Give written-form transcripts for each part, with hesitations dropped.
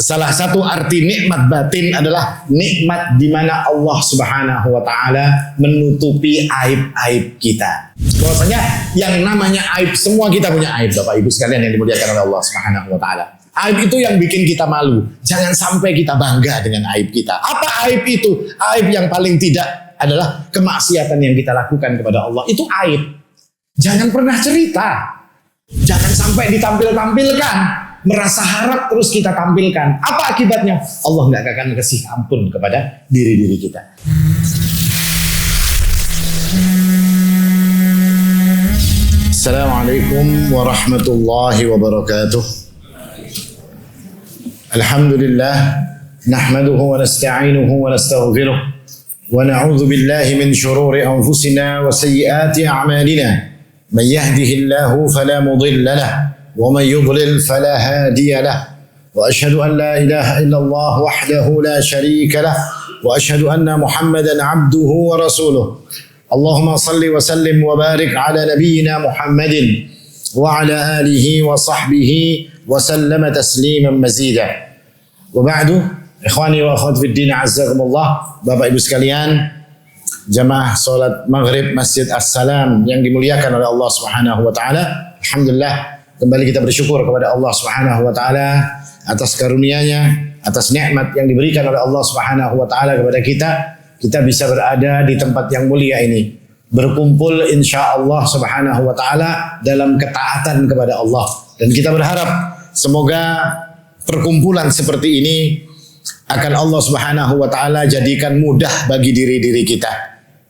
Salah satu arti nikmat batin adalah nikmat di mana Allah Subhanahu wa taala menutupi aib-aib kita. Bahwasanya yang namanya aib, semua kita punya aib, Bapak Ibu sekalian yang dimuliakan oleh Allah Subhanahu wa taala. Aib itu yang bikin kita malu. Jangan sampai kita bangga dengan aib kita. Apa aib itu? Aib yang paling tidak adalah kemaksiatan yang kita lakukan kepada Allah. Itu aib. Jangan pernah cerita. Jangan sampai ditampil-tampilkan. Merasa harap terus kita tampilkan. Apa akibatnya? Allah nggak akan kasih ampun kepada diri-diri kita. Assalamualaikum warahmatullahi wabarakatuh. Alhamdulillah, nahmaduhu wa nasta'inuhu wa nastaghfiruh wa na'udzu billahi min shururi anfusina wa sayyiati a'malina. Man yahdihillahu fala mudilla lahu ومن يضلل فلا هادي له وأشهد أن لا إله إلا الله وحده لا شريك له وأشهد أن محمدا عبده ورسوله اللهم صل وسلم وبارك على نبينا محمد وعلى آله وصحبه وسلم تسليما مزيدا وبعد إخواني وأخواتي في الدين عزكم الله. Bapak Ibu sekalian, jamaah salat maghrib Masjid As-Salam yang dimuliakan oleh Allah Subhanahu wa taala. Alhamdulillah, kembali kita bersyukur kepada Allah Subhanahu wa taala atas karunia-Nya, atas nikmat yang diberikan oleh Allah Subhanahu wa taala kepada kita. Kita bisa berada di tempat yang mulia ini, berkumpul insyaallah Subhanahu wa taala dalam ketaatan kepada Allah. Dan kita berharap semoga perkumpulan seperti ini akan Allah Subhanahu wa taala jadikan mudah bagi diri-diri kita.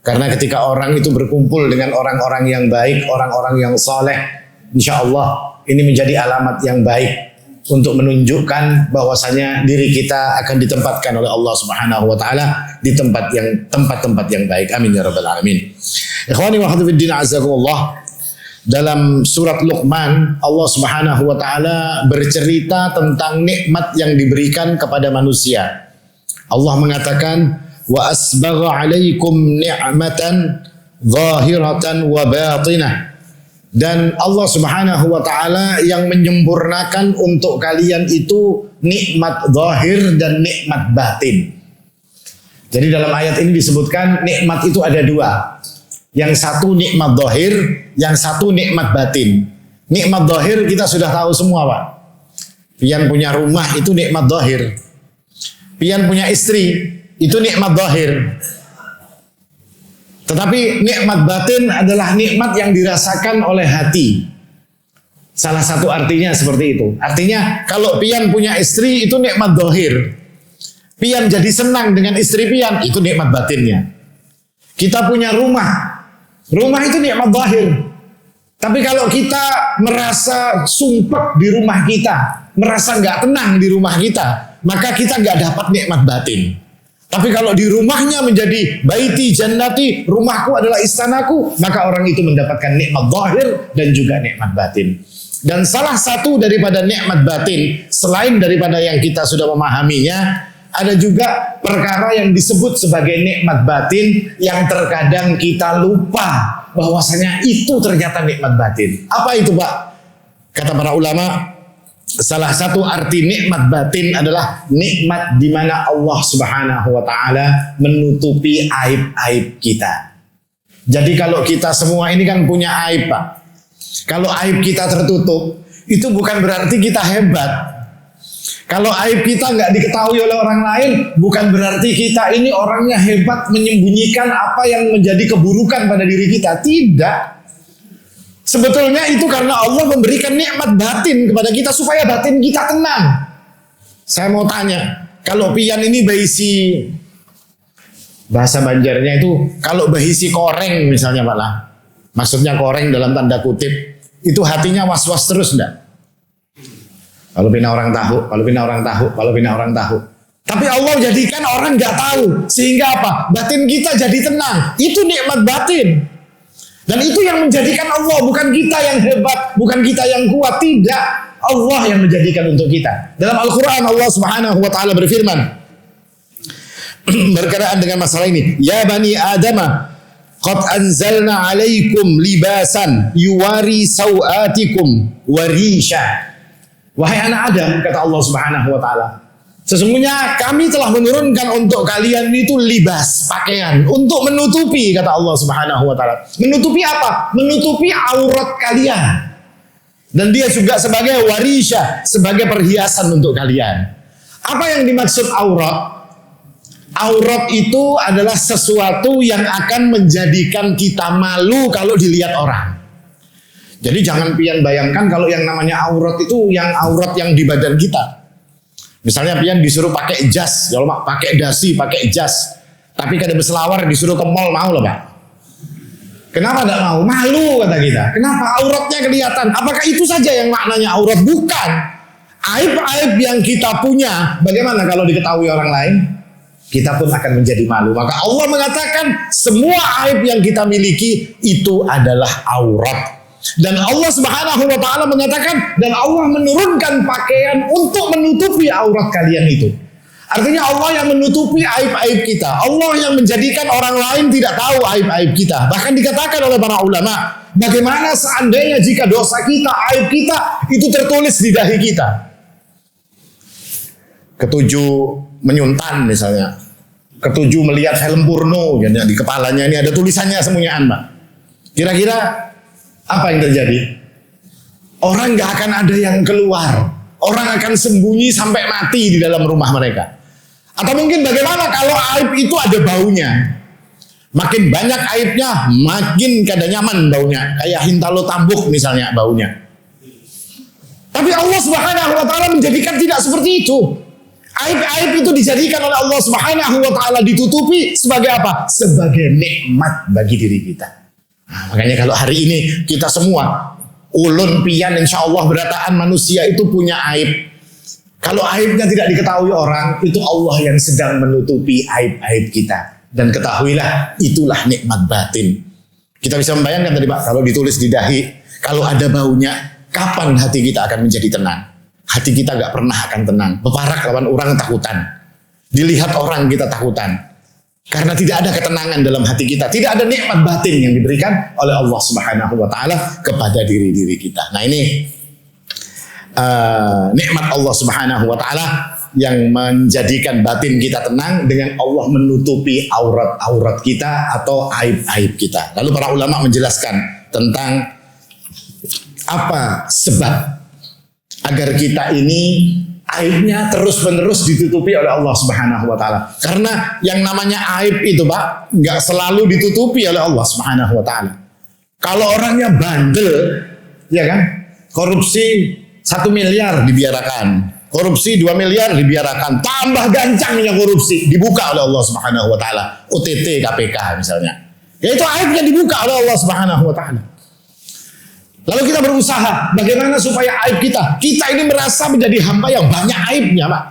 Karena ketika orang itu berkumpul dengan orang-orang yang baik, orang-orang yang saleh, insyaallah ini menjadi alamat yang baik untuk menunjukkan bahwasanya diri kita akan ditempatkan oleh Allah Subhanahu wa taala di tempat-tempat yang baik. Amin ya rabbal alamin. Ikhwani wa akhwati fiddin azakumullah. Dalam surat Luqman, Allah Subhanahu wa taala bercerita tentang nikmat yang diberikan kepada manusia. Allah mengatakan, "Wa asbagha 'alaikum ni'matan zahiratan wa batinah." Dan Allah Subhanahu wa taala yang menyempurnakan untuk kalian itu nikmat zahir dan nikmat batin. Jadi dalam ayat ini disebutkan nikmat itu ada dua. Yang satu nikmat zahir, yang satu nikmat batin. Nikmat zahir kita sudah tahu semua, Pak. Pian punya rumah itu nikmat zahir. Pian punya istri itu nikmat zahir. Tetapi nikmat batin adalah nikmat yang dirasakan oleh hati. Salah satu artinya seperti itu. Artinya kalau pian punya istri itu nikmat zahir. Pian jadi senang dengan istri pian, itu nikmat batinnya. Kita punya rumah. Rumah itu nikmat zahir. Tapi kalau kita merasa sumpek di rumah kita, merasa nggak tenang di rumah kita, maka kita nggak dapat nikmat batin. Tapi kalau di rumahnya menjadi baiti jannati, rumahku adalah istanaku, maka orang itu mendapatkan nikmat zahir dan juga nikmat batin. Dan salah satu daripada nikmat batin, selain daripada yang kita sudah memahaminya, ada juga perkara yang disebut sebagai nikmat batin yang terkadang kita lupa bahwasanya itu ternyata nikmat batin. Apa itu, Pak? Kata para ulama, salah satu arti nikmat batin adalah nikmat di mana Allah Subhanahu wa taala menutupi aib-aib kita. Jadi kalau kita semua ini kan punya aib, Pak. Kalau aib kita tertutup, itu bukan berarti kita hebat. Kalau aib kita nggak diketahui oleh orang lain, bukan berarti kita ini orangnya hebat menyembunyikan apa yang menjadi keburukan pada diri kita. Tidak. Sebetulnya itu karena Allah memberikan nikmat batin kepada kita supaya batin kita tenang. Saya mau tanya, kalau pian ini bahisi, bahasa Banjarnya itu, kalau bahisi koreng misalnya Pak lah, maksudnya koreng dalam tanda kutip, itu hatinya was-was terus enggak? Kalau pina orang tahu, kalau pina orang tahu, kalau pina orang tahu. Tapi Allah jadikan orang nggak tahu, sehingga apa? Batin kita jadi tenang. Itu nikmat batin. Dan itu yang menjadikan Allah, bukan kita yang hebat, bukan kita yang kuat, tidak. Allah yang menjadikan untuk kita. Dalam Al-Quran Allah Subhanahu wa taala berfirman berkenaan dengan masalah ini, "Ya bani Adamah, qad anzalna 'alaikum libasan yuwari sawatikum wa risha." Wahai anak Adam, kata Allah Subhanahu wa taala, Sesungguhnya kami telah menurunkan untuk kalian itu libas, pakaian untuk menutupi, kata Allah Subhanahu wa taala. Menutupi apa? Menutupi aurat kalian. Dan dia juga sebagai warisha, sebagai perhiasan untuk kalian. Apa yang dimaksud aurat? Aurat itu adalah sesuatu yang akan menjadikan kita malu kalau dilihat orang. Jadi jangan pian bayangkan kalau yang namanya aurat itu yang aurat yang di badan kita. Misalnya pian disuruh pakai jas, kalau pakai dasi, pakai jas. Tapi kada berselawar disuruh ke mall, mau lah Pak? Kenapa tidak mau? Malu kata kita. Kenapa? Auratnya kelihatan. Apakah itu saja yang maknanya aurat? Bukan. Aib-aib yang kita punya, bagaimana kalau diketahui orang lain? Kita pun akan menjadi malu. Maka Allah mengatakan semua aib yang kita miliki itu adalah aurat. Dan Allah Subhanahu wa taala mengatakan dan Allah menurunkan pakaian untuk menutupi aurat kalian itu. Artinya Allah yang menutupi aib-aib kita. Allah yang menjadikan orang lain tidak tahu aib-aib kita. Bahkan dikatakan oleh para ulama, bagaimana seandainya jika dosa kita, aib kita itu tertulis di dahi kita. Ketujuh menyuntan misalnya. Ketujuh melihat film porno, di kepalanya ini ada tulisannya semuanya, Pak. Kira-kira apa yang terjadi? Orang gak akan ada yang keluar. Orang akan sembunyi sampai mati di dalam rumah mereka. Atau mungkin bagaimana kalau aib itu ada baunya? Makin banyak aibnya, makin kada nyaman baunya. Kayak hintalo tambuk misalnya baunya. Tapi Allah Subhanahu wa taala menjadikan tidak seperti itu. Aib-aib itu dijadikan oleh Allah Subhanahu wa taala ditutupi sebagai apa? Sebagai nikmat bagi diri kita. Nah, makanya kalau hari ini kita semua ulun pian insya Allah berataan manusia itu punya aib. Kalau aibnya tidak diketahui orang, itu Allah yang sedang menutupi aib-aib kita. Dan ketahuilah itulah nikmat batin. Kita bisa membayangkan tadi Pak, kalau ditulis di dahi, kalau ada baunya, kapan hati kita akan menjadi tenang? Hati kita gak pernah akan tenang. Peparak lawan orang takutan. Dilihat orang kita takutan. Karena tidak ada ketenangan dalam hati kita. Tidak ada nikmat batin yang diberikan oleh Allah Subhanahu wa taala kepada diri-diri kita. Nah ini nikmat Allah Subhanahu wa taala yang menjadikan batin kita tenang dengan Allah menutupi aurat-aurat kita atau aib-aib kita. Lalu para ulama menjelaskan tentang apa sebab agar kita ini aibnya terus-menerus ditutupi oleh Allah Subhanahu wa taala. Karena yang namanya aib itu, Pak, enggak selalu ditutupi oleh Allah Subhanahu wa taala. Kalau orangnya bandel, ya kan? Korupsi 1 miliar dibiarkan. Korupsi 2 miliar dibiarkan. Tambah gancangnya korupsi dibuka oleh Allah Subhanahu wa taala. OTT KPK misalnya. Yaitu aibnya dibuka oleh Allah Subhanahu wa taala. Lalu kita berusaha bagaimana supaya aib kita ini merasa menjadi hamba yang banyak aibnya, Pak.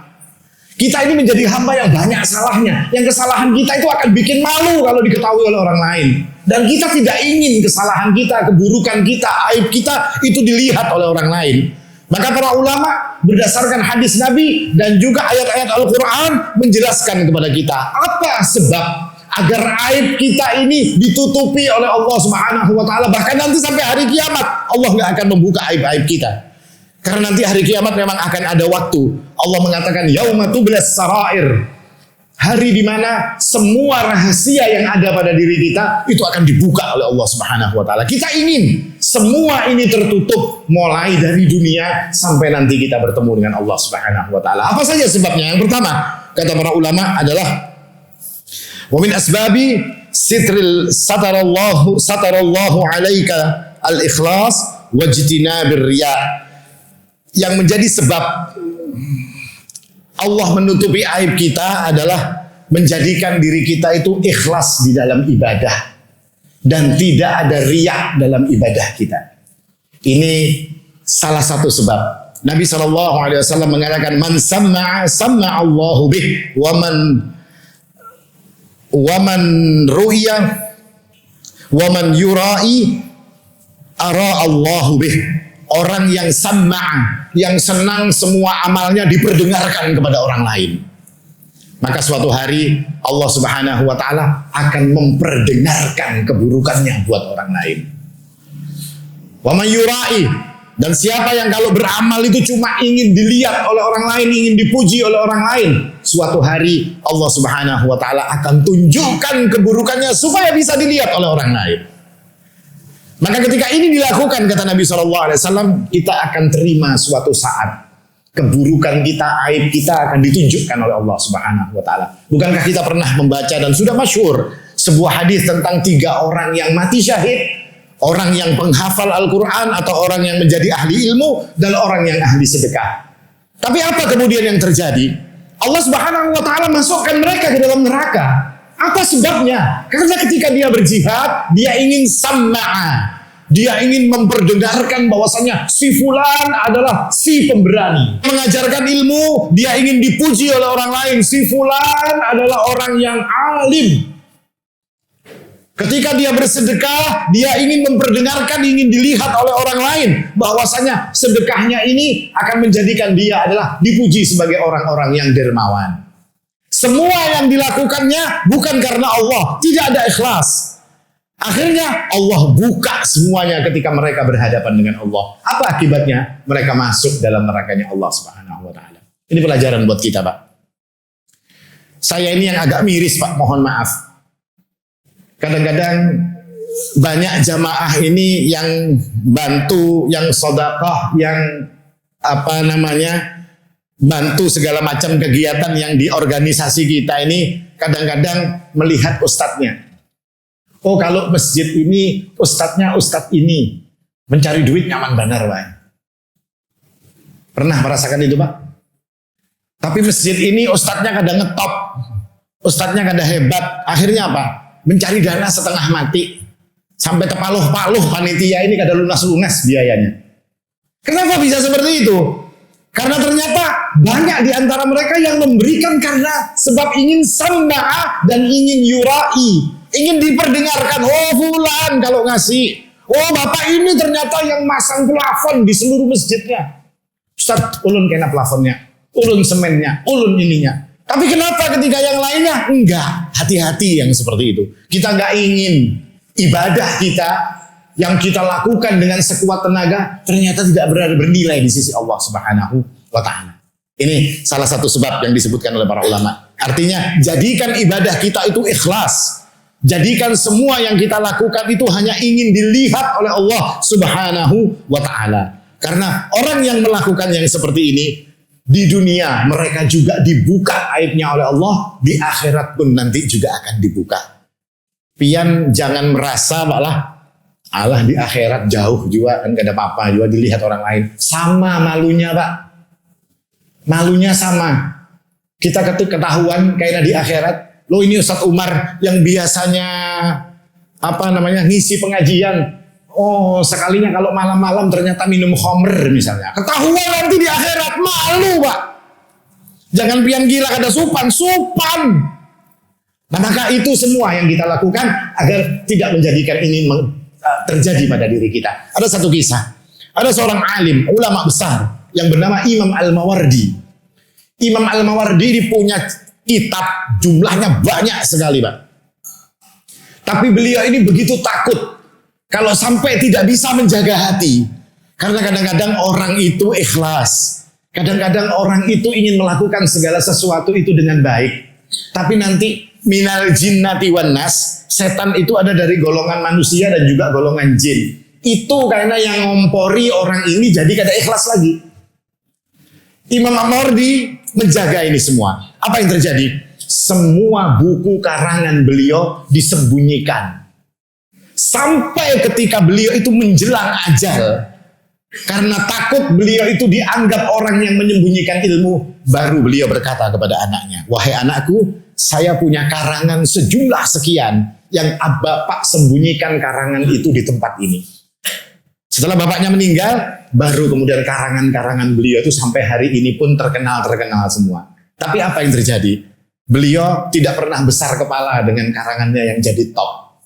Kita ini menjadi hamba yang banyak salahnya. Yang kesalahan kita itu akan bikin malu kalau diketahui oleh orang lain. Dan kita tidak ingin kesalahan kita, keburukan kita, aib kita itu dilihat oleh orang lain. Maka para ulama berdasarkan hadis Nabi dan juga ayat-ayat Al-Quran menjelaskan kepada kita apa sebab agar aib kita ini ditutupi oleh Allah Subhanahu wa taala. Bahkan nanti sampai hari kiamat Allah nggak akan membuka aib-aib kita. Karena nanti hari kiamat memang akan ada waktu. Allah mengatakan yauma tublas sarair. Hari di mana semua rahasia yang ada pada diri kita itu akan dibuka oleh Allah Subhanahu wa taala. Kita ingin semua ini tertutup mulai dari dunia sampai nanti kita bertemu dengan Allah Subhanahu wa taala. Apa saja sebabnya? Yang pertama, kata para ulama adalah wa min asbabi satarallahu alaika al-ikhlas wajtinabir riya. Yang menjadi sebab Allah menutupi aib kita adalah menjadikan diri kita itu ikhlas di dalam ibadah dan tidak ada riya dalam ibadah kita. Ini salah satu sebab. Nabi SAW mengatakan man samma'a Allahu bih wa man ru'ya wa man yura'i ara Allahu bih. Orang yang samma'a, yang senang semua amalnya diperdengarkan kepada orang lain. Maka suatu hari Allah Subhanahu wa taala akan memperdengarkan keburukannya buat orang lain. Wa may yura'i, Dan siapa yang kalau beramal itu cuma ingin dilihat oleh orang lain, ingin dipuji oleh orang lain, suatu hari Allah Subhanahu wa taala akan tunjukkan keburukannya supaya bisa dilihat oleh orang lain. Maka ketika ini dilakukan, kata Nabi SAW, kita akan terima suatu saat keburukan kita, aib kita akan ditunjukkan oleh Allah Subhanahu wa taala. Bukankah kita pernah membaca dan sudah masyhur sebuah hadis tentang 3 orang yang mati syahid, orang yang penghafal Al-Quran atau orang yang menjadi ahli ilmu dan orang yang ahli sedekah. Tapi apa kemudian yang terjadi? Allah Subhanahu wa taala masukkan mereka ke dalam neraka. Apa sebabnya? Karena ketika dia berjihad, dia ingin samma'a. Dia ingin memperdengarkan bahwasanya si fulan adalah si pemberani. Mengajarkan ilmu, dia ingin dipuji oleh orang lain. Si fulan adalah orang yang alim. Ketika dia bersedekah, dia ingin memperdengarkan, ingin dilihat oleh orang lain bahwasanya sedekahnya ini akan menjadikan dia adalah dipuji sebagai orang-orang yang dermawan. Semua yang dilakukannya bukan karena Allah, tidak ada ikhlas. Akhirnya Allah buka semuanya ketika mereka berhadapan dengan Allah. Apa akibatnya? Mereka masuk dalam nerakanya Allah Subhanahu wa taala. Ini pelajaran buat kita, Pak. Saya ini yang agak miris, Pak, mohon maaf. Kadang-kadang banyak jamaah ini yang bantu, yang sedekah, yang bantu segala macam kegiatan yang di organisasi kita ini, kadang-kadang melihat ustadznya. Oh, kalau masjid ini ustadznya ustadz ini, mencari duit nyaman benar, Pak. Pernah merasakan itu, Pak? Tapi masjid ini ustadznya kadang ngetop, ustadznya kadang hebat. Akhirnya apa? Mencari dana setengah mati. Sampai kepaluh-paluh panitia ini kadang lunas-lunas biayanya. Kenapa bisa seperti itu? Karena ternyata banyak di antara mereka yang memberikan karena sebab ingin sama'ah dan ingin yurai. Ingin diperdengarkan, oh fulan kalau ngasih. Oh bapak ini ternyata yang masang plafon di seluruh masjidnya. Ustaz, ulun kena plafonnya, ulun semennya, ulun ininya. Tapi kenapa ketika yang lainnya? Enggak, hati-hati yang seperti itu. Kita enggak ingin ibadah kita yang kita lakukan dengan sekuat tenaga ternyata tidak bernilai di sisi Allah Subhanahu wa taala. Ini salah satu sebab yang disebutkan oleh para ulama. Artinya jadikan ibadah kita itu ikhlas. Jadikan semua yang kita lakukan itu hanya ingin dilihat oleh Allah Subhanahu wa taala. Karena orang yang melakukan yang seperti ini di dunia mereka juga dibuka aibnya oleh Allah, di akhirat pun nanti juga akan dibuka. Pian jangan merasa Allah di akhirat jauh juga kan gak ada apa-apa juga dilihat orang lain. Sama malunya, Pak. Malunya sama. Kita ketahuan kayaknya di akhirat. Loh ini Ustadz Umar yang biasanya ngisi pengajian. Oh sekalinya kalau malam-malam ternyata minum khamr misalnya. Ketahuan nanti di akhirat, malu, Pak. Jangan pian gila kada supan. Nah maka itu semua yang kita lakukan agar tidak menjadikan ini terjadi pada diri kita. Ada satu kisah. Ada seorang alim, ulama besar yang bernama Imam Al-Mawardi. Imam Al-Mawardi ini punya kitab, jumlahnya banyak sekali, Pak. Tapi beliau ini begitu takut kalau sampai tidak bisa menjaga hati. Karena kadang-kadang orang itu ikhlas. Kadang-kadang orang itu ingin melakukan segala sesuatu itu dengan baik. Tapi nanti minal jinnati wan nas, setan itu ada dari golongan manusia dan juga golongan jin. Itu karena yang ngompori orang ini jadi kada ikhlas lagi. Imam Al-Mawardi menjaga ini semua. Apa yang terjadi? Semua buku karangan beliau disembunyikan. Sampai ketika beliau itu menjelang ajal. Karena takut beliau itu dianggap orang yang menyembunyikan ilmu, baru beliau berkata kepada anaknya, wahai anakku, saya punya karangan sejumlah sekian yang bapak sembunyikan karangan itu di tempat ini. Setelah bapaknya meninggal, baru kemudian karangan-karangan beliau itu sampai hari ini pun terkenal semua. Tapi apa yang terjadi? Beliau tidak pernah besar kepala dengan karangannya yang jadi top.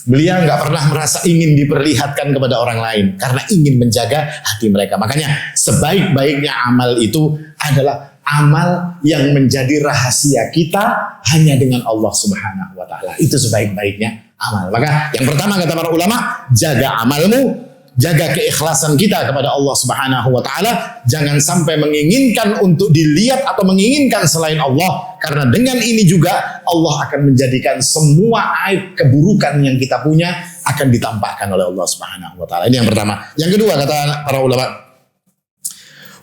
Beliau nggak pernah merasa ingin diperlihatkan kepada orang lain karena ingin menjaga hati mereka. Makanya sebaik-baiknya amal itu adalah amal yang menjadi rahasia kita hanya dengan Allah Subhanahu wa taala. Itu sebaik-baiknya amal. Maka yang pertama kata para ulama, jaga amalmu, jaga keikhlasan kita kepada Allah Subhanahu wa taala, jangan sampai menginginkan untuk dilihat atau menginginkan selain Allah, karena dengan ini juga Allah akan menjadikan semua aib keburukan yang kita punya akan ditampakkan oleh Allah Subhanahu wa taala. Ini yang pertama. Yang kedua kata para ulama,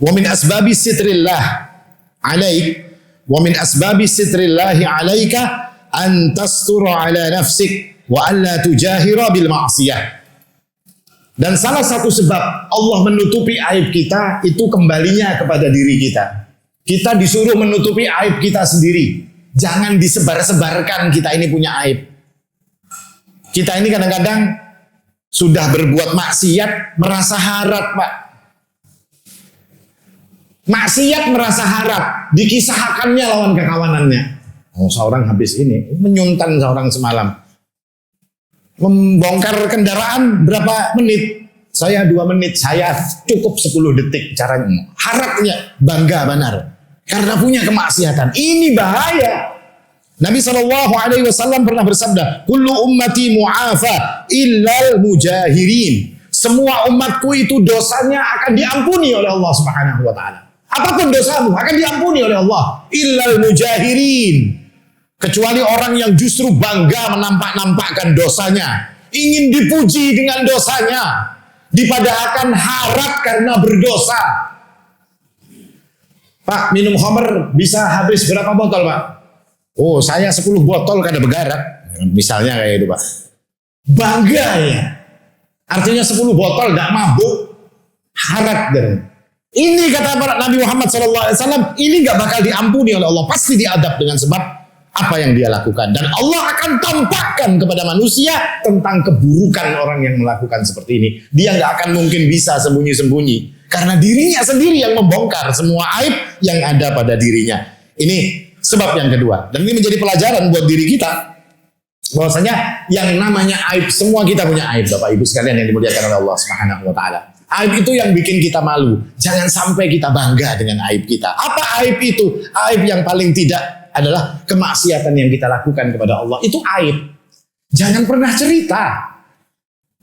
wa min asbabi sitrillah alaik wa min asbabi sitrillahi alaika an tastura ala nafsik wa alla tujahira bil ma'siyah. Dan salah satu sebab Allah menutupi aib kita itu kembalinya kepada diri kita. Kita disuruh menutupi aib kita sendiri. Jangan disebar-sebarkan kita ini punya aib. Kita ini kadang-kadang sudah berbuat maksiat merasa harap, Pak. Maksiat merasa harap, dikisahkannya lawan kekawanannya. Oh, seorang habis ini menyuntan seorang semalam. Membongkar kendaraan berapa menit? Saya 2 menit, saya cukup 10 detik caranya. Harapnya bangga benar karena punya kemaksiatan. Ini bahaya. Nabi SAW pernah bersabda, kullu ummati mu'afa illal mujahirin. Semua umatku itu dosanya akan diampuni oleh Allah Subhanahu wa taala. Apapun dosamu akan diampuni oleh Allah, illal mujahirin. Kecuali orang yang justru bangga menampak-nampakkan dosanya, ingin dipuji dengan dosanya, dipadahkan harap karena berdosa. Pak, minum khamr bisa habis berapa botol, Pak? Oh, saya 10 botol kada begarak. Misalnya kayak itu, Pak. Bangga ya. Artinya 10 botol tidak mabuk. Harap dan ini kata Nabi Muhammad SAW, ini gak bakal diampuni oleh Allah. Pasti diadab dengan sebab apa yang dia lakukan, dan Allah akan tampakkan kepada manusia tentang keburukan orang yang melakukan seperti ini. Dia nggak akan mungkin bisa sembunyi-sembunyi karena dirinya sendiri yang membongkar semua aib yang ada pada dirinya. Ini sebab yang kedua, dan ini menjadi pelajaran buat diri kita bahwasanya yang namanya aib, semua kita punya aib, Bapak Ibu sekalian yang dimuliakan oleh Allah Subhanahu wa taala. Aib itu yang bikin kita malu. Jangan sampai kita bangga dengan aib kita. Apa aib itu? Aib yang paling tidak adalah kemaksiatan yang kita lakukan kepada Allah. Itu aib. Jangan pernah cerita.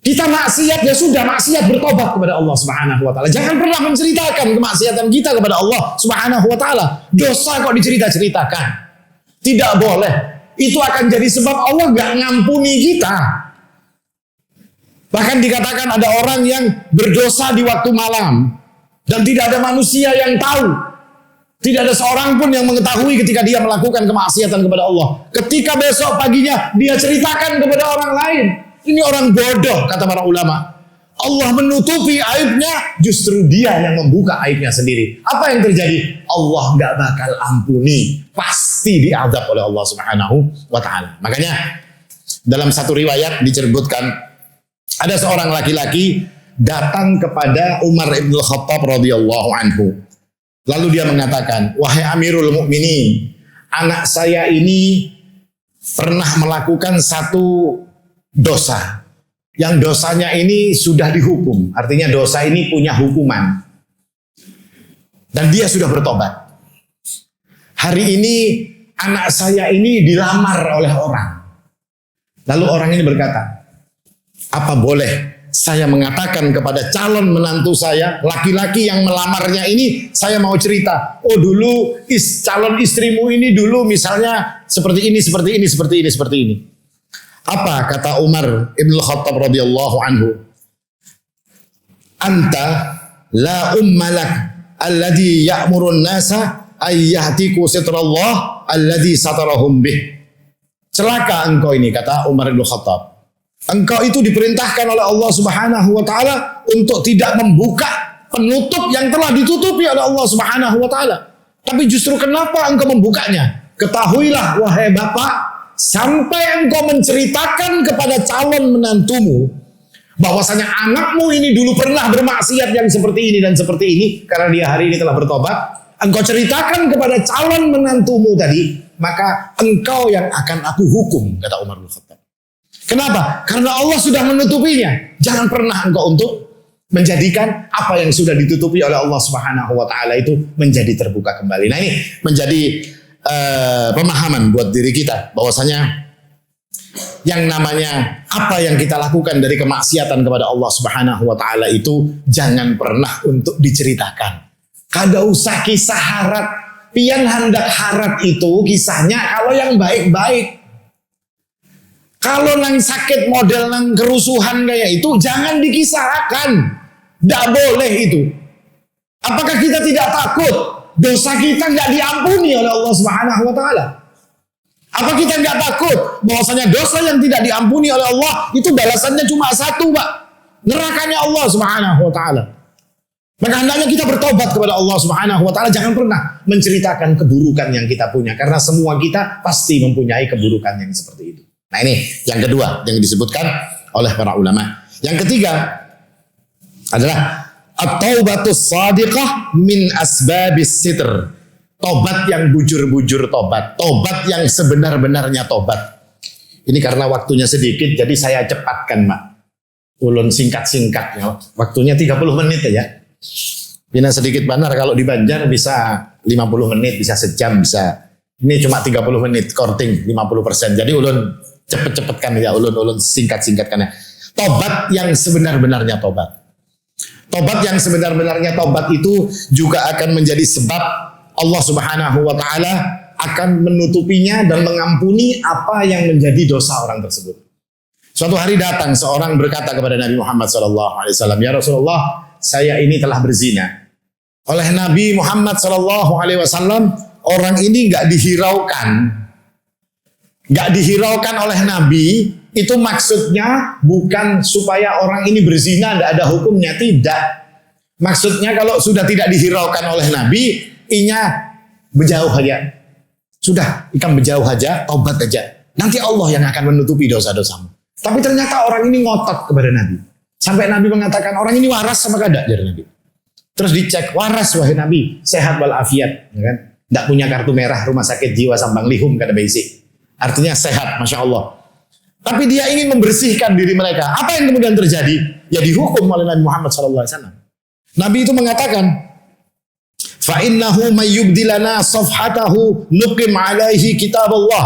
Kita maksiat, ya sudah maksiat, bertobat kepada Allah Subhanahu wa taala. Jangan pernah menceritakan kemaksiatan kita kepada Allah Subhanahu wa taala. Dosa kok dicerita-ceritakan. Tidak boleh. Itu akan jadi sebab Allah gak ngampuni kita. Bahkan dikatakan ada orang yang berdosa di waktu malam dan tidak ada manusia yang tahu. Tidak ada seorang pun yang mengetahui ketika dia melakukan kemaksiatan kepada Allah. Ketika besok paginya dia ceritakan kepada orang lain. Ini orang bodoh, kata para ulama. Allah menutupi aibnya, justru dia yang membuka aibnya sendiri. Apa yang terjadi? Allah gak bakal ampuni. Pasti diadab oleh Allah Subhanahu wa ta'ala. Makanya dalam satu riwayat disebutkan, ada seorang laki-laki datang kepada Umar ibn Khattab radhiyallahu anhu. Lalu dia mengatakan, wahai Amirul Mukminin, anak saya ini pernah melakukan satu dosa. Yang dosanya ini sudah dihukum. Artinya dosa ini punya hukuman. Dan dia sudah bertobat. Hari ini anak saya ini dilamar oleh orang. Lalu orang ini berkata, apa boleh saya mengatakan kepada calon menantu saya, laki-laki yang melamarnya ini, saya mau cerita, oh dulu calon istrimu ini dulu misalnya seperti ini, seperti ini, seperti ini, seperti ini. Apa kata Umar ibn Khattab radhiyallahu anhu? Anta la ummalak alladhi ya'murun nasa ayyahtiku sitrallah alladhi satarahum bih. Celaka engkau ini, kata Umar ibn Khattab. Engkau itu diperintahkan oleh Allah Subhanahu wa taala untuk tidak membuka penutup yang telah ditutupi oleh Allah Subhanahu wa taala. Tapi justru kenapa engkau membukanya? Ketahuilah wahai bapak, sampai engkau menceritakan kepada calon menantumu bahwasanya anakmu ini dulu pernah bermaksiat yang seperti ini dan seperti ini, karena dia hari ini telah bertobat, engkau ceritakan kepada calon menantumu tadi, maka engkau yang akan aku hukum, kata Umar bin Khattab. Kenapa? Karena Allah sudah menutupinya. Jangan pernah engkau untuk menjadikan apa yang sudah ditutupi oleh Allah Subhanahu wa taala itu menjadi terbuka kembali. Nah, ini menjadi pemahaman buat diri kita bahwasanya yang namanya apa yang kita lakukan dari kemaksiatan kepada Allah Subhanahu wa taala itu jangan pernah untuk diceritakan. Kada usah kisah harat. Pian hendak harat itu kisahnya kalau yang baik-baik. Kalau nang sakit model nang kerusuhan kayak itu jangan dikisahkan. Tidak boleh itu. Apakah kita tidak takut dosa kita nggak diampuni oleh Allah Subhanahu wa taala? Apa kita nggak takut bahwasanya dosa yang tidak diampuni oleh Allah itu balasannya cuma satu, Pak. Nerakanya Allah Subhanahu wa taala. Maka hendaknya kita bertobat kepada Allah Subhanahu wa taala, jangan pernah menceritakan keburukan yang kita punya karena semua kita pasti mempunyai keburukan yang seperti itu. Nah, ini yang kedua yang disebutkan oleh para ulama. Yang ketiga adalah at-taubatus shadiqah min asbabis sitr. Tobat yang bujur-bujur tobat. Tobat yang sebenar-benarnya tobat. Ini karena waktunya sedikit jadi saya cepatkan, Pak. Ulun singkat-singkat ya. Waktunya 30 menit ya. Bina sedikit benar kalau di Banjar bisa 50 menit, bisa sejam, bisa. Ini cuma 30 menit, korting 50%. Jadi ulun cepet-cepetkan ya, ulun singkat-singkatkan ya. Tobat yang sebenar-benarnya tobat. Tobat yang sebenar-benarnya tobat itu juga akan menjadi sebab Allah Subhanahu wa taala akan menutupinya dan mengampuni apa yang menjadi dosa orang tersebut. Suatu hari datang seorang berkata kepada Nabi Muhammad SAW, "Ya Rasulullah, saya ini telah berzina." Oleh Nabi Muhammad SAW, orang ini nggak dihiraukan. Nggak dihiraukan oleh Nabi, itu maksudnya bukan supaya orang ini berzina, nggak ada hukumnya, tidak. Maksudnya kalau sudah tidak dihiraukan oleh Nabi, inya berjauh aja. Sudah, ikan berjauh aja, tobat aja. Nanti Allah yang akan menutupi dosa-dosamu. Tapi ternyata orang ini ngotot kepada Nabi. Sampai Nabi mengatakan, orang ini waras sama kada, dari Nabi. Terus dicek, waras wahai Nabi, sehat walafiat, ya kan? Tidak punya kartu merah, rumah sakit jiwa Sambang Lihum, kada basic. Artinya sehat, Masya Allah. Tapi dia ingin membersihkan diri mereka. Apa yang kemudian terjadi? Ya dihukum oleh Nabi Muhammad SAW. Nabi itu mengatakan, فَإِنَّهُ مَنْ يُبْدِلَنَا صَفْحَتَهُ نُقِمْ عَلَيْهِ كِتَابَ اللَّهِ.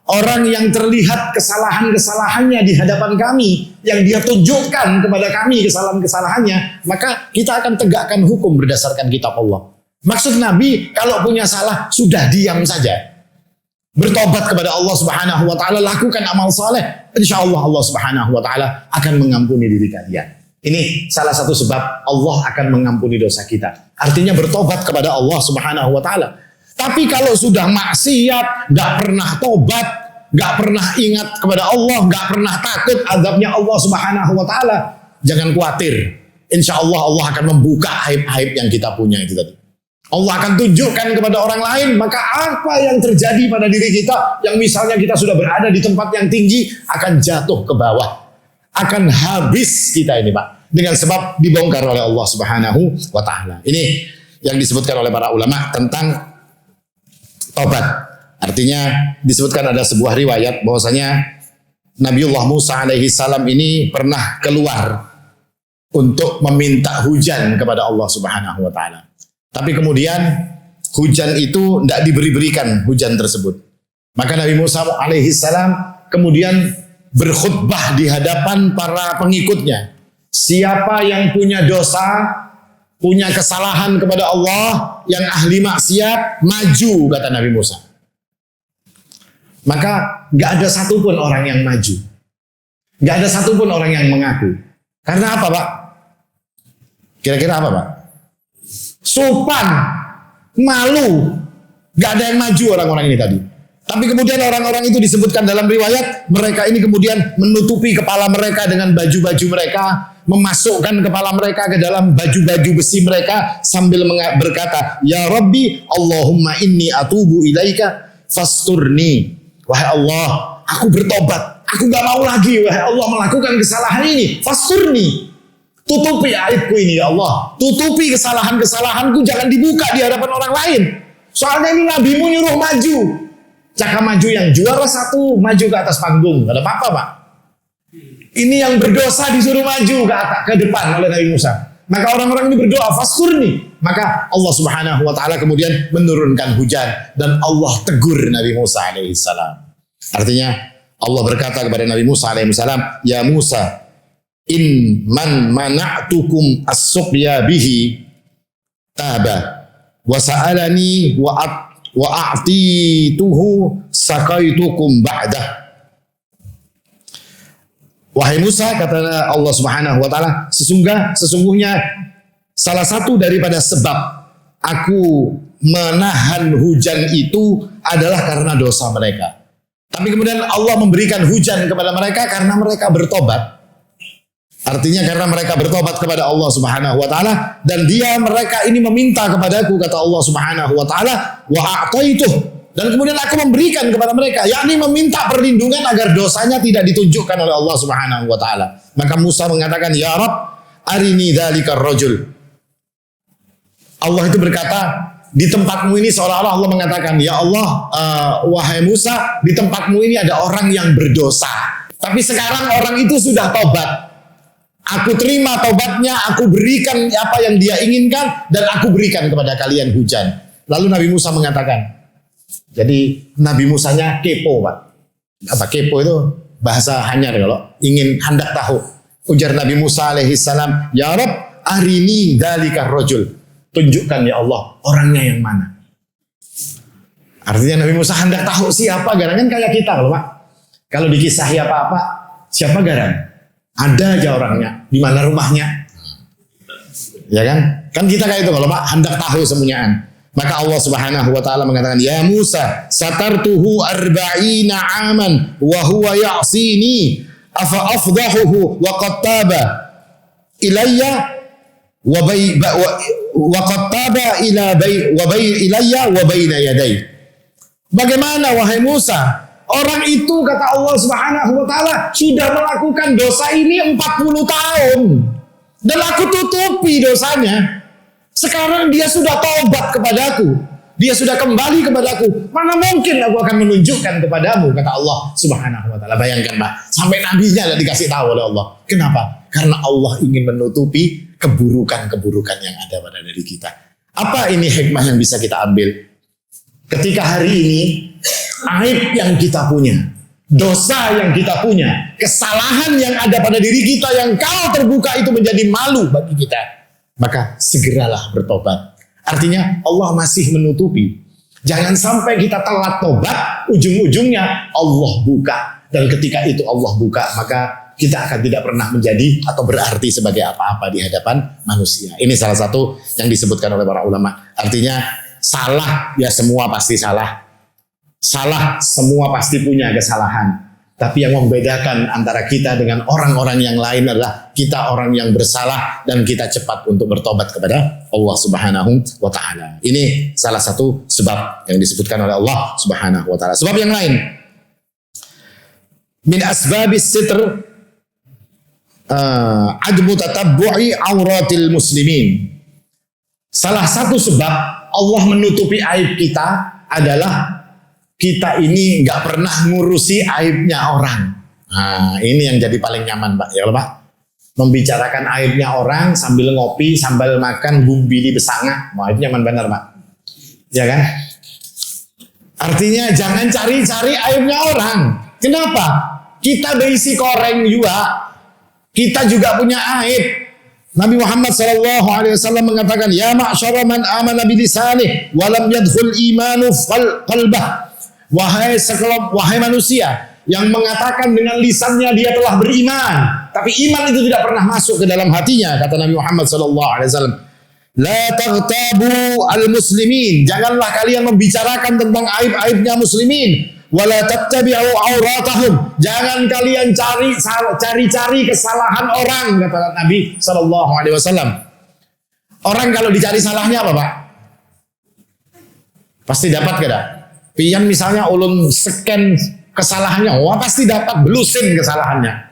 Orang yang terlihat kesalahan-kesalahannya di hadapan kami, yang dia tunjukkan kepada kami kesalahan-kesalahannya, maka kita akan tegakkan hukum berdasarkan kitab Allah. Maksud Nabi, kalau punya salah, sudah diam saja. Bertobat kepada Allah Subhanahu wa taala, lakukan amal saleh, insyaallah Allah Subhanahu wa taala akan mengampuni diri kalian. Ini salah satu sebab Allah akan mengampuni dosa kita. Artinya bertobat kepada Allah Subhanahu wa taala. Tapi kalau sudah maksiat, gak pernah tobat, gak pernah ingat kepada Allah, gak pernah takut azabnya Allah Subhanahu wa taala, jangan khawatir. Insyaallah Allah akan membuka aib-aib yang kita punya itu tadi. Allah akan tunjukkan kepada orang lain, maka apa yang terjadi pada diri kita, yang misalnya kita sudah berada di tempat yang tinggi, akan jatuh ke bawah. Akan habis kita ini, Pak. Dengan sebab dibongkar oleh Allah Subhanahu wa ta'ala. Ini yang disebutkan oleh para ulama tentang tobat. Artinya disebutkan ada sebuah riwayat bahwasanya Nabiullah Musa alaihi salam ini pernah keluar untuk meminta hujan kepada Allah Subhanahu wa ta'ala. Tapi kemudian hujan itu tidak diberikan hujan tersebut. Maka Nabi Musa alaihi salam kemudian berkhutbah di hadapan para pengikutnya. Siapa yang punya dosa, punya kesalahan kepada Allah, yang ahli maksiat, maju, kata Nabi Musa. Maka gak ada satupun orang yang maju. Gak ada satupun orang yang mengaku. Karena apa, Pak? Kira-kira apa, Pak? Sopan, malu, gak ada yang maju orang-orang ini tadi. Tapi kemudian orang-orang itu disebutkan dalam riwayat, mereka ini kemudian menutupi kepala mereka dengan baju-baju mereka, memasukkan kepala mereka ke dalam baju-baju besi mereka sambil berkata, "Ya Rabbi, Allahumma inni atubu ilaika fasturni." Wahai Allah, aku bertobat, aku gak mau lagi wahai Allah melakukan kesalahan ini. Fasturni. Tutupi aibku ini ya Allah. Tutupi kesalahan-kesalahanku, jangan dibuka di hadapan orang lain. Soalnya ini nabimu nyuruh maju. Caka maju yang juara satu, maju ke atas panggung. Gak ada apa-apa, Pak. Ini yang berdosa disuruh maju ke depan oleh Nabi Musa. Maka orang-orang ini berdoa, faskurni. Maka Allah Subhanahu wa ta'ala kemudian menurunkan hujan. Dan Allah tegur Nabi Musa alaihissalam. Artinya Allah berkata kepada Nabi Musa alaihissalam, "Ya Musa, in man mana'tukum as-suqya bihi taba wa sa'alani wa a'tituhu saqaitukum ba'dah." Wahai Musa, kata Allah Subhanahu wa taala, sesungguhnya salah satu daripada sebab aku menahan hujan itu adalah karena dosa mereka. Tapi kemudian Allah memberikan hujan kepada mereka karena mereka bertobat. Artinya karena mereka bertobat kepada Allah Subhanahu wa taala dan mereka ini meminta kepadaku, kata Allah Subhanahu wa taala, wa a'taituh, dan kemudian aku memberikan kepada mereka, yakni meminta perlindungan agar dosanya tidak ditunjukkan oleh Allah Subhanahu wa taala. Maka Musa mengatakan, "Ya Rabb, arini dzalikar rajul." Allah itu berkata, di tempatmu ini seolah-olah Allah mengatakan, "Ya Allah, wahai Musa, di tempatmu ini ada orang yang berdosa. Tapi sekarang orang itu sudah tobat. Aku terima tobatnya, aku berikan apa yang dia inginkan, dan aku berikan kepada kalian hujan." Lalu Nabi Musa mengatakan, jadi Nabi Musanya kepo, Pak. Apa kepo itu? Bahasa Hanyar kalau ingin hendak tahu. Ujar Nabi Musa alaihissalam, "Ya Rabb, arini dzalikar rajul." Tunjukkan ya Allah orangnya yang mana. Artinya Nabi Musa hendak tahu siapa Garam, kan kayak kita loh Pak. Kalau dikisahi apa-apa, siapa Garam? Ada aja orangnya, di mana rumahnya. Ya kan? Kan kita kayak itu kalau Pak, hendak tahu semuanyaan. Maka Allah Subhanahu wa taala mengatakan, "Ya Musa, satartuhu arba'ina aman wa huwa ya'sini afa afdahuhu wa qad taba ilayya wa qad taba ilayya wa baina yaday." Bagaimana wahai Musa? Orang itu kata Allah Subhanahu wa taala sudah melakukan dosa ini 40 tahun dan aku tutupi dosanya. Sekarang dia sudah tobat kepadaku. Dia sudah kembali kepadaku. Mana mungkin aku akan menunjukkan kepadamu, kata Allah Subhanahu wa taala. Bayangkan Pak, sampai nabinya lah dikasih tahu oleh Allah. Kenapa? Karena Allah ingin menutupi keburukan-keburukan yang ada pada diri kita. Apa ini hikmah yang bisa kita ambil? Ketika hari ini aib yang kita punya, dosa yang kita punya, kesalahan yang ada pada diri kita yang kalau terbuka itu menjadi malu bagi kita, maka segeralah bertobat. Artinya Allah masih menutupi. Jangan sampai kita telat tobat, ujung-ujungnya Allah buka. Dan ketika itu Allah buka, maka kita akan tidak pernah menjadi atau berarti sebagai apa-apa di hadapan manusia. Ini salah satu yang disebutkan oleh para ulama. Artinya salah, ya semua pasti salah. Salah, semua pasti punya kesalahan. Tapi yang membedakan antara kita dengan orang-orang yang lain adalah kita orang yang bersalah dan kita cepat untuk bertobat kepada Allah Subhanahu wa taala. Ini salah satu sebab yang disebutkan oleh Allah Subhanahu wa taala. Sebab yang lain, min asbabis sitr admu tatabbu'i auratil muslimin. Salah satu sebab Allah menutupi aib kita adalah kita ini nggak pernah ngurusi aibnya orang. Nah, ini yang jadi paling nyaman Pak. Ya Pak, membicarakan aibnya orang sambil ngopi, sambil makan bumbili besanga. Wah, itu nyaman benar Pak. Ya kan? Artinya jangan cari-cari aibnya orang. Kenapa? Kita berisi koreng juga. Kita juga punya aib. Nabi Muhammad SAW mengatakan, "Ya ma'syara man amana bilisanih wa lam yadkhul imanu qalbah." Wahai manusia yang mengatakan dengan lisannya dia telah beriman, tapi iman itu tidak pernah masuk ke dalam hatinya, kata Nabi Muhammad SAW. La taghtabu al-muslimin, janganlah kalian membicarakan tentang aib-aibnya muslimin. Wala tattabi'u auratahum, jangan kalian cari kesalahan orang, kata Nabi SAW. Orang kalau dicari salahnya apa Pak? Pasti dapat gak? Pian misalnya ulun scan kesalahannya, wah pasti dapat, belusin kesalahannya.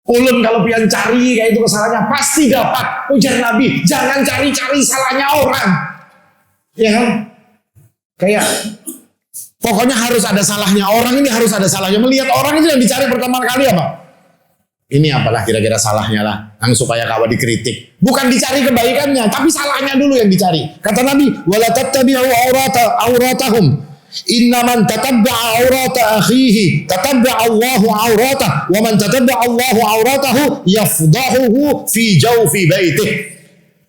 Ulun kalau pian cari kayak itu kesalahannya, pasti dapat. Ujar Nabi, jangan cari-cari salahnya orang. Ya kan? Kayak pokoknya harus ada salahnya orang, ini harus ada salahnya. Melihat orang itu yang dicari pertama kali apa? Ini apalah kira-kira salahnya lah, supaya kawan dikritik. Bukan dicari kebaikannya, tapi salahnya dulu yang dicari. Kata Nabi, wala tattabi'u auratahum. Inna man tatabba'a aurata akhihi tatabba'a Allahu auratahu wa man tatabba'a Allahu auratahu yafdahuhu fi jawfi baitih.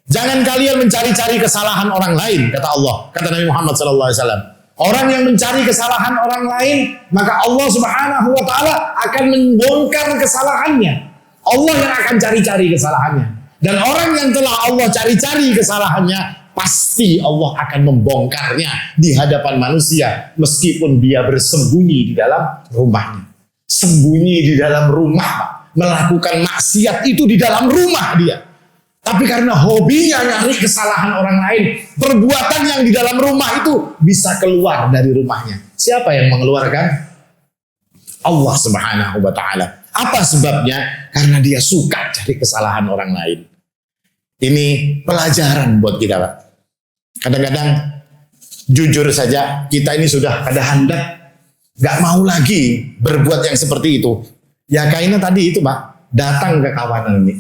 Jangan kalian mencari-cari kesalahan orang lain, kata Allah, kata Nabi Muhammad SAW. Orang yang mencari kesalahan orang lain, maka Allah Subhanahu wa taala akan membongkar kesalahannya. Allah yang akan cari-cari kesalahannya. Dan orang yang telah Allah cari-cari kesalahannya, pasti Allah akan membongkarnya di hadapan manusia, meskipun dia bersembunyi di dalam rumahnya. Sembunyi di dalam rumah, melakukan maksiat itu di dalam rumah dia. Tapi karena hobinya nyari kesalahan orang lain, perbuatan yang di dalam rumah itu bisa keluar dari rumahnya. Siapa yang mengeluarkan? Allah Subhanahu wa taala. Apa sebabnya? Karena dia suka cari kesalahan orang lain. Ini pelajaran buat kita, Pak. Kadang-kadang jujur saja kita ini sudah pada hendak gak mau lagi berbuat yang seperti itu. Ya kayaknya tadi itu, Pak, datang ke kawanan ini.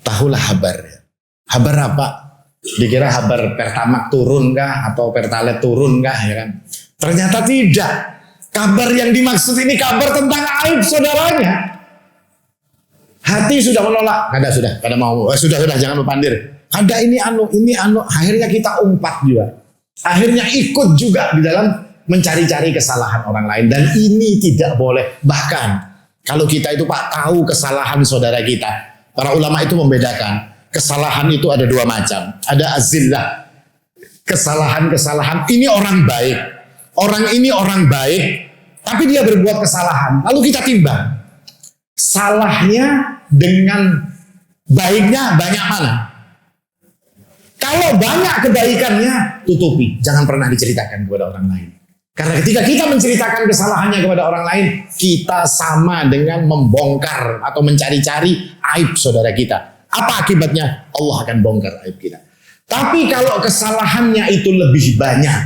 Tahulah habar. Habar apa? Dikira habar Pertamax turun kah? Atau Pertalite turun kah? Ya kan? Ternyata tidak. Kabar yang dimaksud ini kabar tentang aib saudaranya. Hati sudah menolak. Kada mau. Sudah, jangan berpandir. Ada ini anu. Akhirnya kita umpat juga. Akhirnya ikut juga di dalam mencari-cari kesalahan orang lain. Dan ini tidak boleh. Bahkan kalau kita itu, Pak, tahu kesalahan saudara kita. Para ulama itu membedakan. Kesalahan itu ada dua macam. Ada azillah. Kesalahan-kesalahan. Ini orang baik. Orang ini orang baik. Tapi dia berbuat kesalahan. Lalu kita timbang. Salahnya dengan baiknya banyak mana? Kalau banyak kebaikannya, tutupi. Jangan pernah diceritakan kepada orang lain. Karena ketika kita menceritakan kesalahannya kepada orang lain, kita sama dengan membongkar atau mencari-cari aib saudara kita. Apa akibatnya? Allah akan bongkar aib kita. Tapi kalau kesalahannya itu lebih banyak,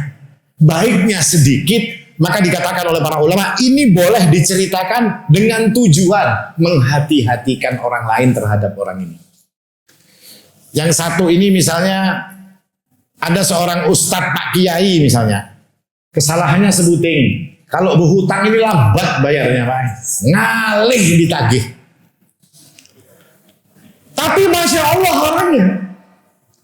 baiknya sedikit, maka dikatakan oleh para ulama, ini boleh diceritakan dengan tujuan menghati-hatikan orang lain terhadap orang ini. Yang satu ini misalnya, ada seorang ustadz Pak Kiai misalnya, kesalahannya sebuting. Kalau berhutang ini lambat bayarnya, Pak. Ngalih ditagih. Tapi Masya Allah orangnya.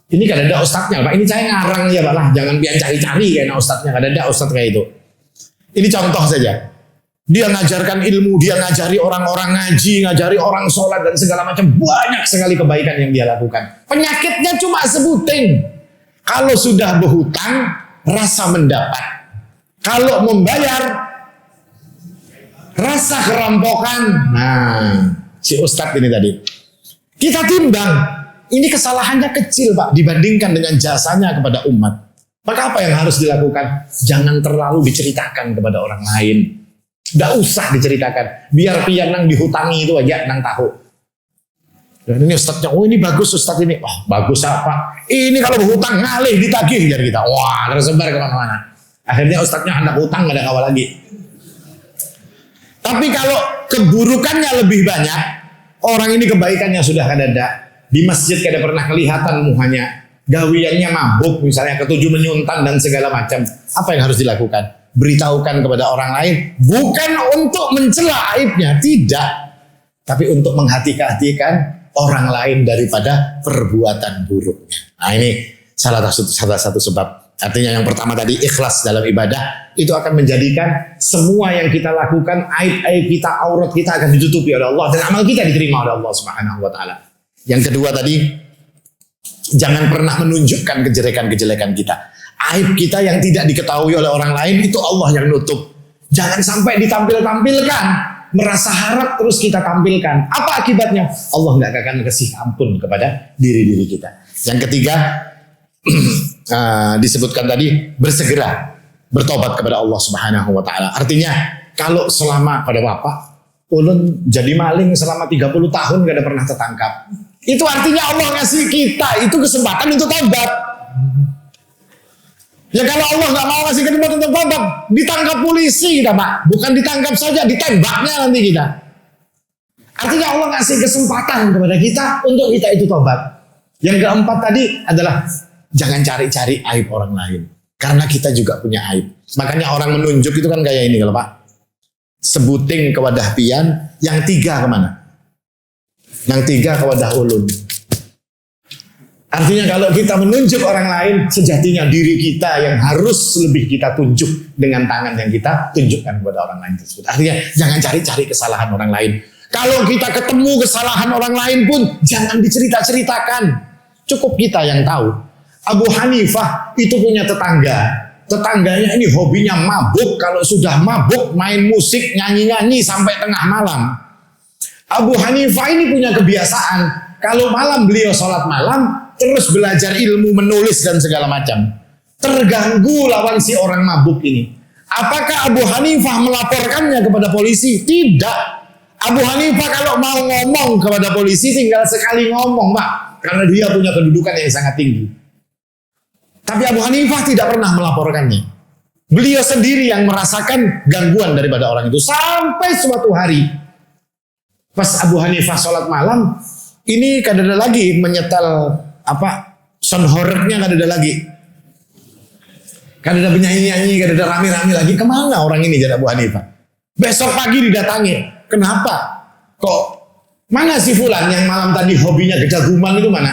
Ini kan ada ustadznya, Pak. Ini saya ngarang ya, Pak lah. Jangan biar cari-cari kayak ustadznya. Kan ada ustadz kayak itu. Ini contoh saja. Dia ngajarkan ilmu, dia ngajari orang-orang ngaji, ngajari orang sholat dan segala macam. Banyak sekali kebaikan yang dia lakukan. Penyakitnya cuma sebuting. Kalau sudah berhutang, rasa mendapat. Kalau membayar, rasa kerampokan. Nah, si ustadz ini tadi. Kita timbang, ini kesalahannya kecil, Pak, dibandingkan dengan jasanya kepada umat. Maka apa yang harus dilakukan? Jangan terlalu diceritakan kepada orang lain. Tidak usah diceritakan. Biar pian nang dihutangi itu aja, nang tahu. Dan ini ustadznya, oh ini bagus ustadz ini. Oh bagus apa? Ini kalau berhutang ngalih ditagih jadi kita. Wah tersebar kemana-mana. Akhirnya ustadznya anak hutang gak ada kawal lagi. Tapi kalau keburukannya lebih banyak, orang ini kebaikannya sudah ada. Di masjid kada pernah kelihatan muhanya. Gawiannya mabuk misalnya, ketujuh menyuntan dan segala macam. Apa yang harus dilakukan? Beritahukan kepada orang lain. Bukan untuk mencela aibnya, tidak. Tapi untuk menghati-hatikan orang lain daripada perbuatan buruknya. Nah ini salah satu sebab. Artinya yang pertama tadi ikhlas dalam ibadah itu akan menjadikan semua yang kita lakukan, aib-aib kita, aurat kita akan ditutupi oleh Allah dan amal kita diterima oleh Allah Subhanahu wa taala. Yang kedua tadi, jangan pernah menunjukkan kejelekan-kejelekan kita. Aib kita yang tidak diketahui oleh orang lain itu Allah yang nutup. Jangan sampai ditampil-tampilkan, merasa harap terus kita tampilkan. Apa akibatnya? Allah nggak akan kasih ampun kepada diri-diri kita. Yang ketiga, disebutkan tadi bersegera bertobat kepada Allah Subhanahu wa taala. Artinya kalau selama pada bapak ulun jadi maling selama 30 tahun gak ada pernah tertangkap. Itu artinya Allah ngasih kita itu kesempatan untuk tobat. Ya kalau Allah gak mau ngasih kesempatan untuk tobat, ditangkap polisi kita, Pak. Bukan ditangkap saja, ditembaknya nanti kita. Artinya Allah ngasih kesempatan kepada kita untuk kita itu tobat. Yang keempat tadi adalah jangan cari-cari aib orang lain. Karena kita juga punya aib. Makanya orang menunjuk itu kan kayak ini kalau Pak. Sebuting ke wadah pian, yang 3 kemana? Yang 3 ke wadah ulun. Artinya kalau kita menunjuk orang lain, sejatinya diri kita yang harus lebih kita tunjuk dengan tangan yang kita tunjukkan kepada orang lain tersebut. Artinya jangan cari-cari kesalahan orang lain. Kalau kita ketemu kesalahan orang lain pun jangan dicerita-ceritakan. Cukup kita yang tahu. Abu Hanifah itu punya tetangga. Tetangganya ini hobinya mabuk. Kalau sudah mabuk main musik, nyanyi-nyanyi sampai tengah malam. Abu Hanifah ini punya kebiasaan. Kalau malam beliau sholat malam, terus belajar ilmu menulis dan segala macam. Terganggu lawan si orang mabuk ini. Apakah Abu Hanifah melaporkannya kepada polisi? Tidak. Abu Hanifah kalau mau ngomong kepada polisi tinggal sekali ngomong, Pak. Karena dia punya kedudukan yang sangat tinggi. Tapi Abu Hanifah tidak pernah melaporkannya. Beliau sendiri yang merasakan gangguan daripada orang itu. Sampai suatu hari, pas Abu Hanifah sholat malam, ini kadang lagi menyetel sound horrornya kadang lagi. Kadang penyanyi-nyanyi, kadang rame-rame lagi. Kemana orang ini jadi Abu Hanifah? Besok pagi didatangi. Kenapa? Kok mana si fulan yang malam tadi hobinya gedaguman itu mana?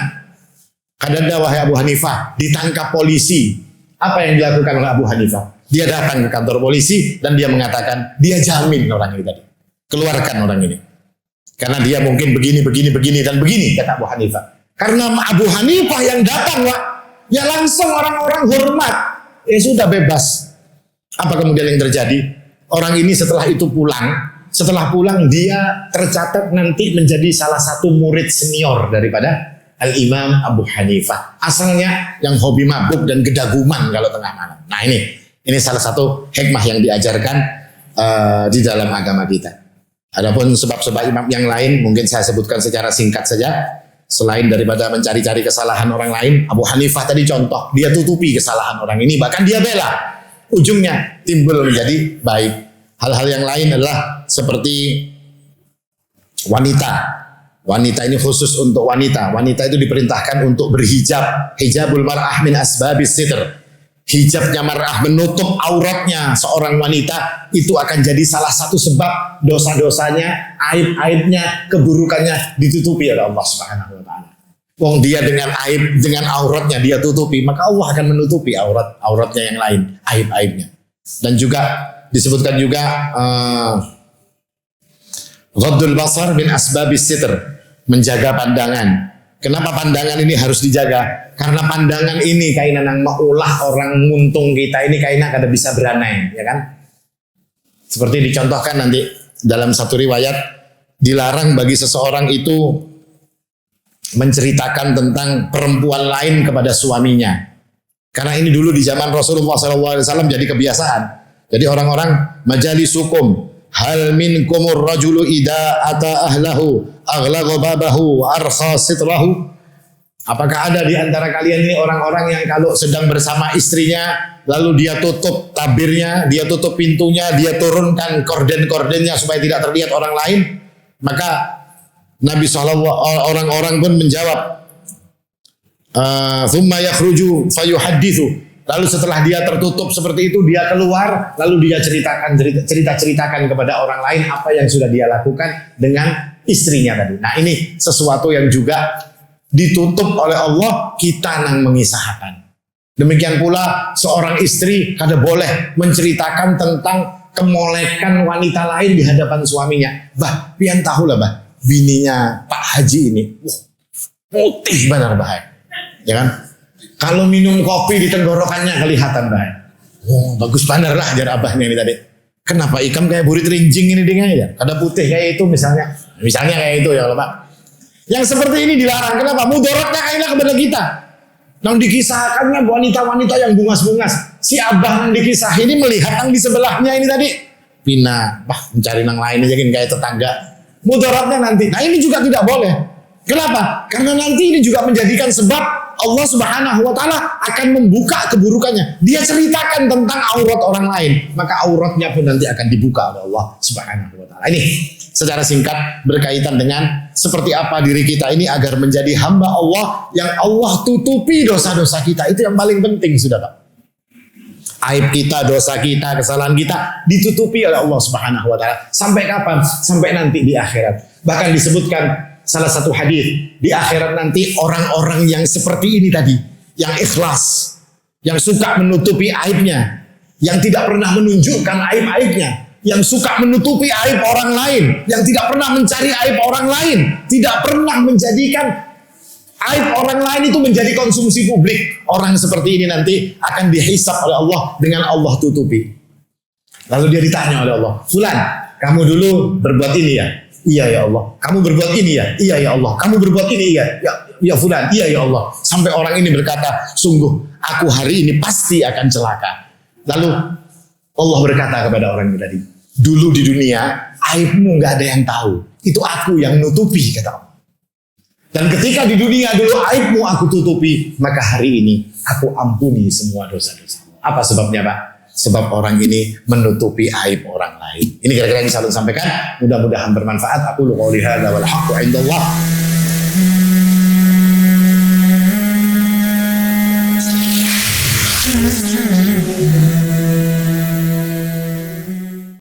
Kadang wahai Abu Hanifah, ditangkap polisi. Apa yang dilakukan oleh Abu Hanifah? Dia datang ke kantor polisi dan dia mengatakan dia jamin orang ini tadi. Keluarkan orang ini. Karena dia mungkin begini dan begini, kata Abu Hanifah. Karena Abu Hanifah yang datang, Pak, ya langsung orang-orang hormat. Ya sudah bebas. Apa kemudian yang terjadi? Orang ini setelah itu pulang. Setelah pulang dia tercatat nanti menjadi salah satu murid senior daripada Al-Imam Abu Hanifah. Asalnya yang hobi mabuk dan gedaguman kalau tengah malam. Nah ini salah satu hikmah yang diajarkan di dalam agama kita. Adapun sebab-sebab imam yang lain mungkin saya sebutkan secara singkat saja. Selain daripada mencari-cari kesalahan orang lain, Abu Hanifah tadi contoh, dia tutupi kesalahan orang ini, bahkan dia bela. Ujungnya timbul menjadi baik. Hal-hal yang lain adalah seperti wanita. Wanita ini khusus untuk wanita. Wanita itu diperintahkan untuk berhijab. Hijabul mar'ah min asbabis sitr. Hijabnya mar'ah menutup auratnya seorang wanita itu akan jadi salah satu sebab dosa-dosanya, aib-aibnya, keburukannya ditutupi oleh Allah Subhanahu wa taala. Wong dia dengan aib, dengan auratnya dia tutupi, maka Allah akan menutupi auratnya yang lain, aib-aibnya. Dan juga disebutkan juga ghaddul basar min asbabis sitr, menjaga pandangan. Kenapa pandangan ini harus dijaga? Karena pandangan ini kainan yang maulah orang muntung kita ini kainan kada bisa beranai, ya kan? Seperti dicontohkan nanti dalam satu riwayat, dilarang bagi seseorang itu menceritakan tentang perempuan lain kepada suaminya. Karena ini dulu di zaman Rasulullah SAW jadi kebiasaan. Jadi orang-orang majalisukum hal minkumur rajulu ida ata ahlahu aghlaqo babahu arkha sitrahu. Apakah ada di antara kalian ini orang-orang yang kalau sedang bersama istrinya lalu dia tutup tabirnya, dia tutup pintunya, dia turunkan korden-kordennya supaya tidak terlihat orang lain? Maka Nabi SAW orang-orang pun menjawab, thumma yakhruju fayuhaddithu. Lalu setelah dia tertutup seperti itu, dia keluar, lalu dia ceritakan kepada orang lain apa yang sudah dia lakukan dengan istrinya tadi. Nah ini sesuatu yang juga ditutup oleh Allah, kita nang mengisahkan. Demikian pula seorang istri kada boleh menceritakan tentang kemolekan wanita lain di hadapan suaminya. Bah, pian tahu lah bah, bininya Pak Haji ini, putih benar bah, ya kan? Kalau minum kopi di tenggorokannya kelihatan bah. Bagus benar lah jar abahnya ini tadi. Kenapa ikam kayak burit rinjing ini dengan ya? Kada putih kayak itu misalnya kayak itu ya Pak. Yang seperti ini dilarang. Kenapa? Mudaratnya kayaknya kepada kita. Nang dikisahkannya wanita-wanita yang bungas-bungas. Si abah yang dikisah ini melihat yang di sebelahnya ini tadi. Pina, mencari nang lain aja kayak tetangga. Mudaratnya nanti. Nah ini juga tidak boleh. Kenapa? Karena nanti ini juga menjadikan sebab Allah Subhanahu wa taala akan membuka keburukannya. Dia ceritakan tentang aurat orang lain, maka auratnya pun nanti akan dibuka oleh Allah Subhanahu wa taala. Ini secara singkat berkaitan dengan seperti apa diri kita ini agar menjadi hamba Allah yang Allah tutupi dosa-dosa kita. Itu yang paling penting sudah Pak. Aib kita, dosa kita, kesalahan kita ditutupi oleh Allah Subhanahu wa taala. Sampai kapan? Sampai nanti di akhirat. Bahkan disebutkan salah satu hadis, di akhirat nanti orang-orang yang seperti ini tadi, yang ikhlas, yang suka menutupi aibnya, yang tidak pernah menunjukkan aib-aibnya, yang suka menutupi aib orang lain, yang tidak pernah mencari aib orang lain, tidak pernah menjadikan aib orang lain itu menjadi konsumsi publik. Orang seperti ini nanti akan dihisab oleh Allah dengan Allah tutupi. Lalu dia ditanya oleh Allah, "Fulan, kamu dulu berbuat ini ya?" "Iya ya Allah." "Kamu berbuat ini ya?" "Iya ya Allah." "Kamu berbuat ini ya?" Ya Fulan." "Iya ya Allah." Sampai orang ini berkata, "Sungguh aku hari ini pasti akan celaka." Lalu Allah berkata kepada orang itu tadi, "Dulu di dunia aibmu gak ada yang tahu. Itu aku yang nutupi," kata Allah. "Dan ketika di dunia dulu aibmu aku tutupi, maka hari ini aku ampuni semua dosa-dosa." Apa sebabnya, Pak? Sebab orang ini menutupi aib orang lain. Ini kira-kira yang bisa saya sampaikan. Mudah-mudahan bermanfaat. Aku lu qouli hadza wal haqqu 'indallah.